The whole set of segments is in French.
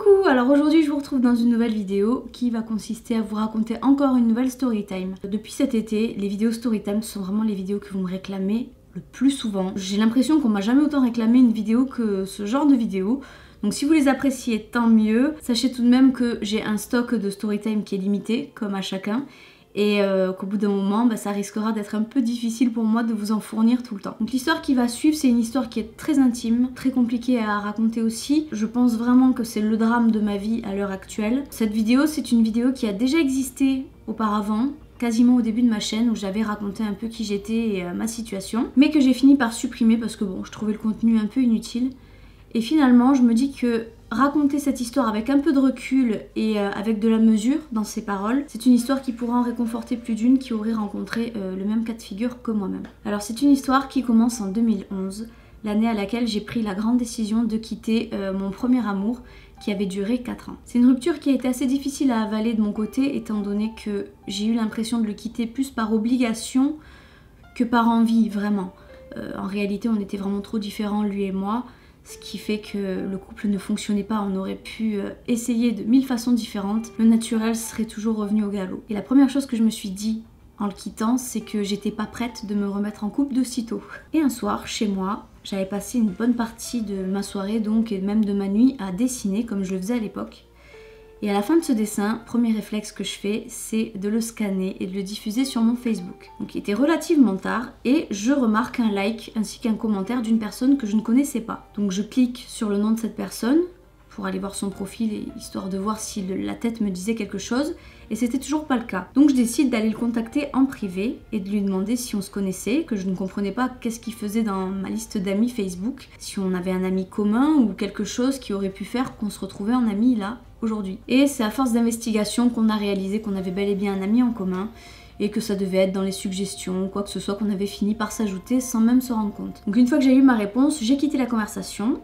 Coucou, alors aujourd'hui je vous retrouve dans une nouvelle vidéo qui va consister à vous raconter encore une nouvelle storytime. Depuis cet été, les vidéos storytime sont vraiment les vidéos que vous me réclamez le plus souvent. J'ai l'impression qu'on m'a jamais autant réclamé une vidéo que ce genre de vidéo. Donc si vous les appréciez, tant mieux. Sachez tout de même que j'ai un stock de storytime qui est limité, comme à chacun. Et qu'au bout d'un moment, ça risquera d'être un peu difficile pour moi de vous en fournir tout le temps. Donc l'histoire qui va suivre, c'est une histoire qui est très intime, très compliquée à raconter aussi. Je pense vraiment que c'est le drame de ma vie à l'heure actuelle. Cette vidéo, c'est une vidéo qui a déjà existé auparavant, quasiment au début de ma chaîne, où j'avais raconté un peu qui j'étais et ma situation, mais que j'ai fini par supprimer parce que bon, je trouvais le contenu un peu inutile. Et finalement, je me dis que raconter cette histoire avec un peu de recul et avec de la mesure dans ses paroles, c'est une histoire qui pourra en réconforter plus d'une qui aurait rencontré le même cas de figure que moi-même. Alors c'est une histoire qui commence en 2011, l'année à laquelle j'ai pris la grande décision de quitter mon premier amour qui avait duré 4 ans. C'est une rupture qui a été assez difficile à avaler de mon côté étant donné que j'ai eu l'impression de le quitter plus par obligation que par envie, vraiment. En réalité, on était vraiment trop différents, lui et moi. Ce qui fait que le couple ne fonctionnait pas, on aurait pu essayer de 1000 façons différentes, le naturel serait toujours revenu au galop. Et la première chose que je me suis dit en le quittant, c'est que j'étais pas prête de me remettre en couple de sitôt. Et un soir, chez moi, j'avais passé une bonne partie de ma soirée donc et même de ma nuit à dessiner comme je le faisais à l'époque. Et à la fin de ce dessin, premier réflexe que je fais, c'est de le scanner et de le diffuser sur mon Facebook. Donc il était relativement tard et je remarque un like ainsi qu'un commentaire d'une personne que je ne connaissais pas. Donc je clique sur le nom de cette personne pour aller voir son profil et histoire de voir si la tête me disait quelque chose. Et c'était toujours pas le cas. Donc je décide d'aller le contacter en privé et de lui demander si on se connaissait, que je ne comprenais pas qu'est-ce qu'il faisait dans ma liste d'amis Facebook, si on avait un ami commun ou quelque chose qui aurait pu faire qu'on se retrouvait en amis là, aujourd'hui. Et c'est à force d'investigation qu'on a réalisé qu'on avait bel et bien un ami en commun et que ça devait être dans les suggestions, quoi que ce soit, qu'on avait fini par s'ajouter sans même se rendre compte. Donc une fois que j'ai eu ma réponse, j'ai quitté la conversation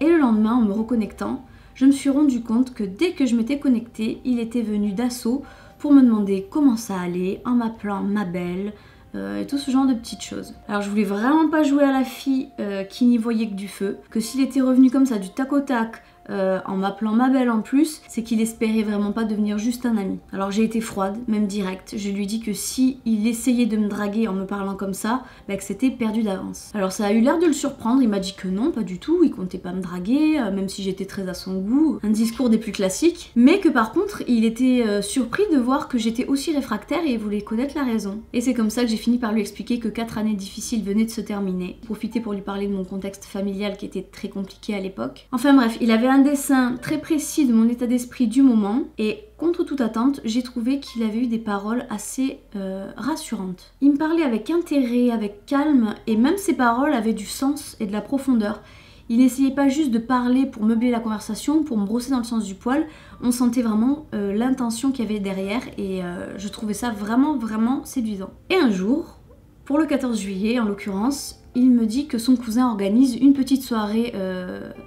et le lendemain, en me reconnectant, je me suis rendu compte que dès que je m'étais connectée, il était venu d'assaut pour me demander comment ça allait, en m'appelant ma belle, et tout ce genre de petites choses. Alors je voulais vraiment pas jouer à la fille qui n'y voyait que du feu, que s'il était revenu comme ça du tac au tac, en m'appelant ma belle en plus, c'est qu'il espérait vraiment pas devenir juste un ami. Alors j'ai été froide, même directe. Je lui ai dit que si il essayait de me draguer en me parlant comme ça, que c'était perdu d'avance. Alors ça a eu l'air de le surprendre, il m'a dit que non, pas du tout, il comptait pas me draguer, même si j'étais très à son goût, un discours des plus classiques, mais que par contre il était surpris de voir que j'étais aussi réfractaire et il voulait connaître la raison. Et c'est comme ça que j'ai fini par lui expliquer que 4 années difficiles venaient de se terminer, profiter pour lui parler de mon contexte familial qui était très compliqué à l'époque. Enfin bref, il avait un dessin très précis de mon état d'esprit du moment et contre toute attente, j'ai trouvé qu'il avait eu des paroles assez rassurantes. Il me parlait avec intérêt, avec calme et même ses paroles avaient du sens et de la profondeur. Il n'essayait pas juste de parler pour meubler la conversation, pour me brosser dans le sens du poil. On sentait vraiment l'intention qu'il y avait derrière et je trouvais ça vraiment séduisant. Et un jour, pour le 14 juillet en l'occurrence, il me dit que son cousin organise une petite soirée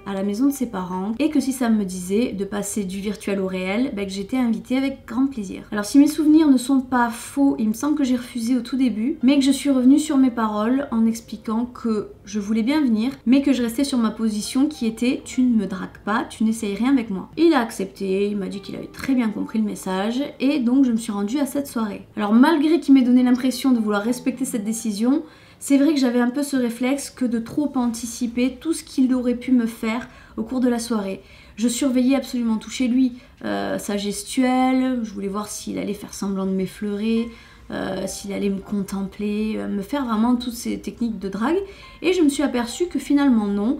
à la maison de ses parents et que si ça me disait de passer du virtuel au réel, que j'étais invitée avec grand plaisir. Alors si mes souvenirs ne sont pas faux, il me semble que j'ai refusé au tout début, mais que je suis revenue sur mes paroles en expliquant que je voulais bien venir, mais que je restais sur ma position qui était « tu ne me dragues pas, tu n'essayes rien avec moi ». Il a accepté, il m'a dit qu'il avait très bien compris le message et donc je me suis rendue à cette soirée. Alors malgré qu'il m'ait donné l'impression de vouloir respecter cette décision, c'est vrai que j'avais un peu ce réflexe que de trop anticiper tout ce qu'il aurait pu me faire au cours de la soirée. Je surveillais absolument tout chez lui, sa gestuelle, je voulais voir s'il allait faire semblant de m'effleurer, s'il allait me contempler, me faire vraiment toutes ces techniques de drague. Et je me suis aperçue que finalement non,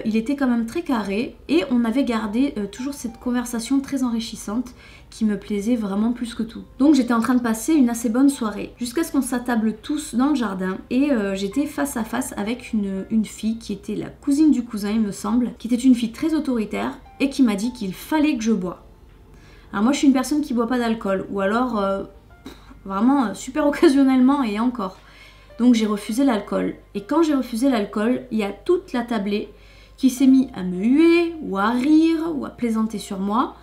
il était quand même très carré et on avait gardé toujours cette conversation très enrichissante qui me plaisait vraiment plus que tout. Donc j'étais en train de passer une assez bonne soirée jusqu'à ce qu'on s'attable tous dans le jardin et j'étais face à face avec une fille qui était la cousine du cousin il me semble, qui était une fille très autoritaire et qui m'a dit qu'il fallait que je bois. Alors moi je suis une personne qui boit pas d'alcool ou alors vraiment super occasionnellement et encore. Donc j'ai refusé l'alcool et quand j'ai refusé l'alcool, il y a toute la tablée qui s'est mis à me huer ou à rire ou à plaisanter sur moi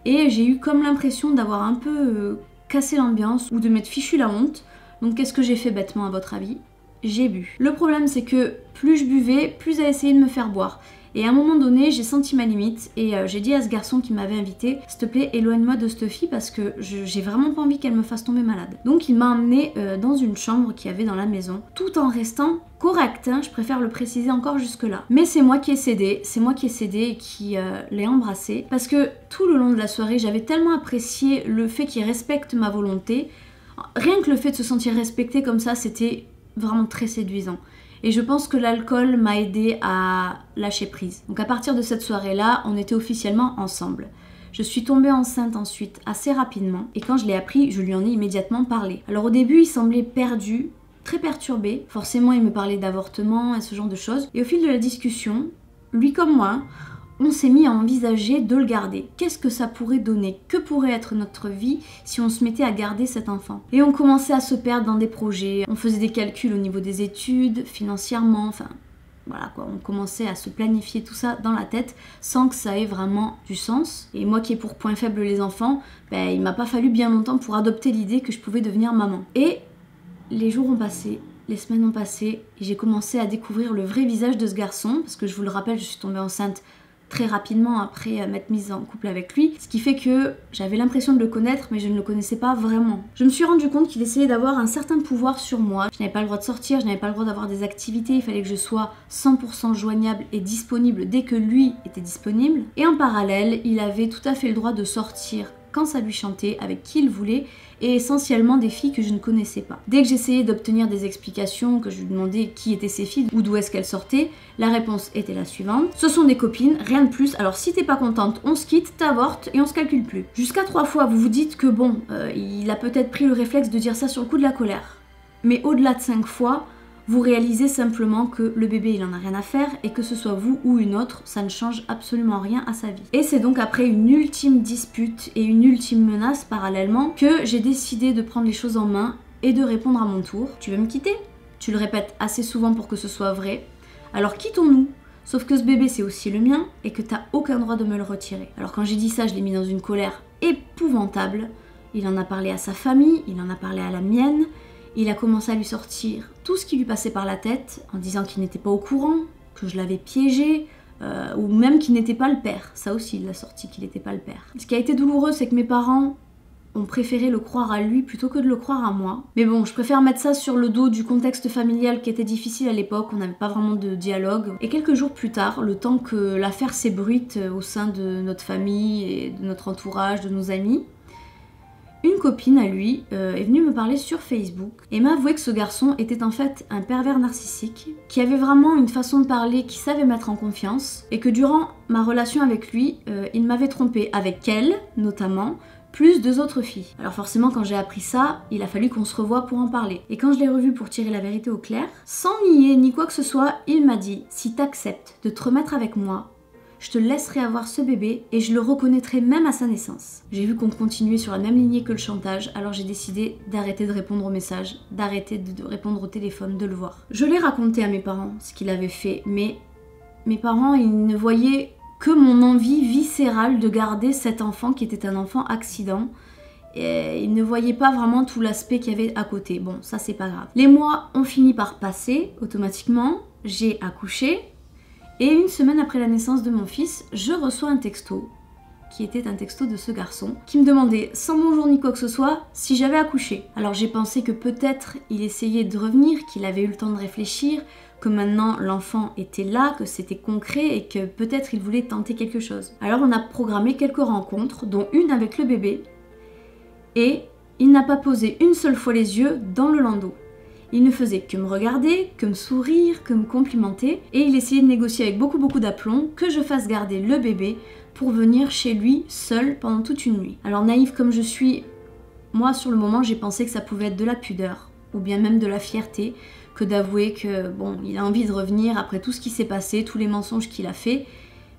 et j'ai eu comme l'impression d'avoir un peu cassé l'ambiance ou de m'être fichu la honte. Donc qu'est-ce que j'ai fait bêtement à votre avis? J'ai bu. Le problème c'est que plus je buvais, plus elle essayait de me faire boire. Et à un moment donné, j'ai senti ma limite et j'ai dit à ce garçon qui m'avait invité, s'il te plaît, éloigne-moi de cette fille parce que j'ai vraiment pas envie qu'elle me fasse tomber malade. Donc il m'a emmenée dans une chambre qu'il y avait dans la maison, tout en restant correct, hein, je préfère le préciser encore jusque là. Mais c'est moi qui ai cédé, et qui l'ai embrassé parce que tout le long de la soirée, j'avais tellement apprécié le fait qu'il respecte ma volonté. Rien que le fait de se sentir respecté comme ça, c'était vraiment très séduisant. Et je pense que l'alcool m'a aidé à lâcher prise. Donc à partir de cette soirée-là, on était officiellement ensemble. Je suis tombée enceinte ensuite assez rapidement et quand je l'ai appris, je lui en ai immédiatement parlé. Alors au début, il semblait perdu, très perturbé. Forcément, il me parlait d'avortement et ce genre de choses. Et au fil de la discussion, lui comme moi, on s'est mis à envisager de le garder. Qu'est-ce que ça pourrait donner? Que pourrait être notre vie si on se mettait à garder cet enfant? Et on commençait à se perdre dans des projets, on faisait des calculs au niveau des études, financièrement, enfin voilà quoi, on commençait à se planifier tout ça dans la tête sans que ça ait vraiment du sens. Et moi qui ai pour point faible les enfants, il m'a pas fallu bien longtemps pour adopter l'idée que je pouvais devenir maman. Et les jours ont passé, les semaines ont passé, et j'ai commencé à découvrir le vrai visage de ce garçon, parce que je vous le rappelle, je suis tombée enceinte très rapidement après m'être mise en couple avec lui, ce qui fait que j'avais l'impression de le connaître mais je ne le connaissais pas vraiment. Je me suis rendu compte qu'il essayait d'avoir un certain pouvoir sur moi. Je n'avais pas le droit de sortir, je n'avais pas le droit d'avoir des activités, il fallait que je sois 100% joignable et disponible dès que lui était disponible. Et en parallèle, il avait tout à fait le droit de sortir quand ça lui chantait, avec qui il voulait, et essentiellement des filles que je ne connaissais pas. Dès que j'essayais d'obtenir des explications, que je lui demandais qui étaient ces filles ou d'où est-ce qu'elles sortaient, la réponse était la suivante: ce sont des copines, rien de plus, alors si t'es pas contente, on se quitte, t'avortes et on se calcule plus. Jusqu'à 3 fois, vous vous dites que bon, il a peut-être pris le réflexe de dire ça sur le coup de la colère. Mais au-delà de 5 fois, vous réalisez simplement que le bébé il en a rien à faire et que ce soit vous ou une autre, ça ne change absolument rien à sa vie. Et c'est donc après une ultime dispute et une ultime menace parallèlement que j'ai décidé de prendre les choses en main et de répondre à mon tour: tu veux me quitter? Tu le répètes assez souvent pour que ce soit vrai, alors quittons-nous. Sauf que ce bébé c'est aussi le mien et que t'as aucun droit de me le retirer. Alors quand j'ai dit ça, je l'ai mis dans une colère épouvantable. Il en a parlé à sa famille, il en a parlé à la mienne. Il a commencé à lui sortir tout ce qui lui passait par la tête en disant qu'il n'était pas au courant, que je l'avais piégé, ou même qu'il n'était pas le père. Ça aussi, il l'a sorti, qu'il n'était pas le père. Ce qui a été douloureux, c'est que mes parents ont préféré le croire à lui plutôt que de le croire à moi. Mais bon, je préfère mettre ça sur le dos du contexte familial qui était difficile à l'époque, on n'avait pas vraiment de dialogue. Et quelques jours plus tard, le temps que l'affaire s'ébruite au sein de notre famille et de notre entourage, de nos amis, une copine à lui est venue me parler sur Facebook et m'a avoué que ce garçon était en fait un pervers narcissique qui avait vraiment une façon de parler qui savait mettre en confiance et que durant ma relation avec lui, il m'avait trompée avec elle notamment, plus 2 autres filles. Alors forcément quand j'ai appris ça, il a fallu qu'on se revoie pour en parler. Et quand je l'ai revu pour tirer la vérité au clair, sans nier ni quoi que ce soit, il m'a dit: si t'acceptes de te remettre avec moi, je te laisserai avoir ce bébé et je le reconnaîtrai même à sa naissance. J'ai vu qu'on continuait sur la même lignée que le chantage, alors j'ai décidé d'arrêter de répondre aux messages, d'arrêter de répondre au téléphone, de le voir. Je l'ai raconté à mes parents ce qu'il avait fait, mais mes parents, ils ne voyaient que mon envie viscérale de garder cet enfant qui était un enfant accident. Et ils ne voyaient pas vraiment tout l'aspect qu'il y avait à côté. Bon, ça c'est pas grave. Les mois ont fini par passer automatiquement, j'ai accouché. Et une semaine après la naissance de mon fils, je reçois un texto, qui était un texto de ce garçon, qui me demandait, sans bonjour ni quoi que ce soit, si j'avais accouché. Alors j'ai pensé que peut-être il essayait de revenir, qu'il avait eu le temps de réfléchir, que maintenant l'enfant était là, que c'était concret et que peut-être il voulait tenter quelque chose. Alors on a programmé quelques rencontres, dont une avec le bébé, et il n'a pas posé une seule fois les yeux dans le landau. Il ne faisait que me regarder, que me sourire, que me complimenter, et il essayait de négocier avec beaucoup d'aplomb que je fasse garder le bébé pour venir chez lui seul pendant toute une nuit. Alors naïve comme je suis, moi sur le moment j'ai pensé que ça pouvait être de la pudeur, ou bien même de la fierté, que d'avouer que bon, il a envie de revenir après tout ce qui s'est passé, tous les mensonges qu'il a fait,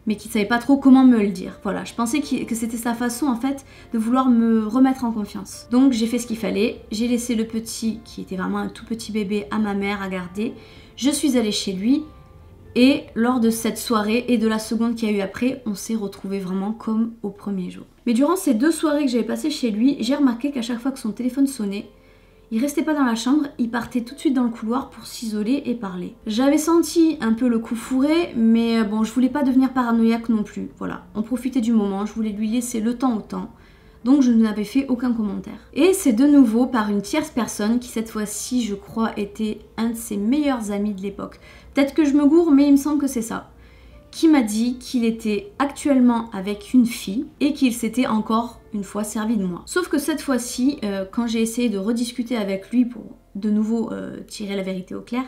mais qu'il ne savait pas trop comment me le dire. Voilà, je pensais que c'était sa façon en fait de vouloir me remettre en confiance. Donc j'ai fait ce qu'il fallait, j'ai laissé le petit, qui était vraiment un tout petit bébé, à ma mère à garder. Je suis allée chez lui et lors de cette soirée et de la seconde qu'il y a eu après, on s'est retrouvés vraiment comme au premier jour. Mais durant ces 2 soirées que j'avais passées chez lui, j'ai remarqué qu'à chaque fois que son téléphone sonnait, Il restait pas dans la chambre, il partait tout de suite dans le couloir pour s'isoler et parler. J'avais senti un peu le coup fourré, mais bon, je voulais pas devenir paranoïaque non plus. Voilà, on profitait du moment, je voulais lui laisser le temps au temps. Donc je n'avais fait aucun commentaire. Et c'est de nouveau par une tierce personne qui cette fois-ci, je crois, était un de ses meilleurs amis de l'époque. Peut-être que je me gourre, mais il me semble que c'est ça. Qui m'a dit qu'il était actuellement avec une fille et qu'il s'était encore une fois servi de moi. Sauf que cette fois-ci, quand j'ai essayé de rediscuter avec lui pour de nouveau tirer la vérité au clair,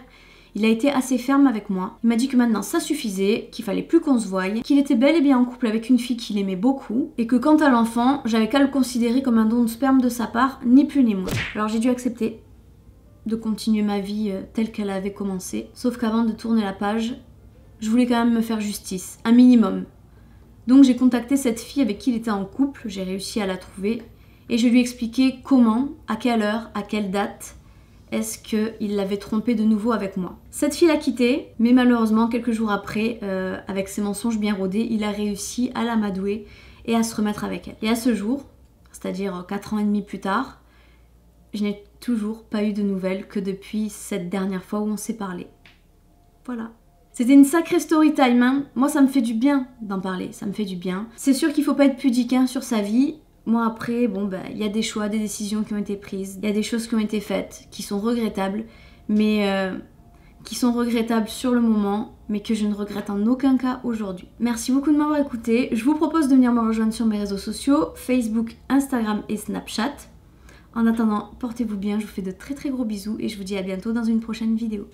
il a été assez ferme avec moi. Il m'a dit que maintenant ça suffisait, qu'il fallait plus qu'on se voie, qu'il était bel et bien en couple avec une fille qu'il aimait beaucoup et que quant à l'enfant, j'avais qu'à le considérer comme un don de sperme de sa part, ni plus ni moins. Alors j'ai dû accepter de continuer ma vie telle qu'elle avait commencé. Sauf qu'avant de tourner la page, je voulais quand même me faire justice, un minimum. Donc j'ai contacté cette fille avec qui il était en couple, j'ai réussi à la trouver et je lui ai expliqué comment, à quelle heure, à quelle date est-ce qu'il l'avait trompée de nouveau avec moi. Cette fille l'a quitté, mais malheureusement quelques jours après, avec ses mensonges bien rodés, il a réussi à l'amadouer et à se remettre avec elle. Et à ce jour, c'est-à-dire 4 ans et demi plus tard, je n'ai toujours pas eu de nouvelles que depuis cette dernière fois où on s'est parlé. Voilà. C'était une sacrée story time, hein. Moi ça me fait du bien d'en parler, ça me fait du bien. C'est sûr qu'il faut pas être pudique hein, sur sa vie. Moi après, bon bah il y a des choix, des décisions qui ont été prises, il y a des choses qui ont été faites, qui sont regrettables, mais qui sont regrettables sur le moment, mais que je ne regrette en aucun cas aujourd'hui. Merci beaucoup de m'avoir écouté. Je vous propose de venir me rejoindre sur mes réseaux sociaux, Facebook, Instagram et Snapchat. En attendant, portez-vous bien, je vous fais de très gros bisous et je vous dis à bientôt dans une prochaine vidéo.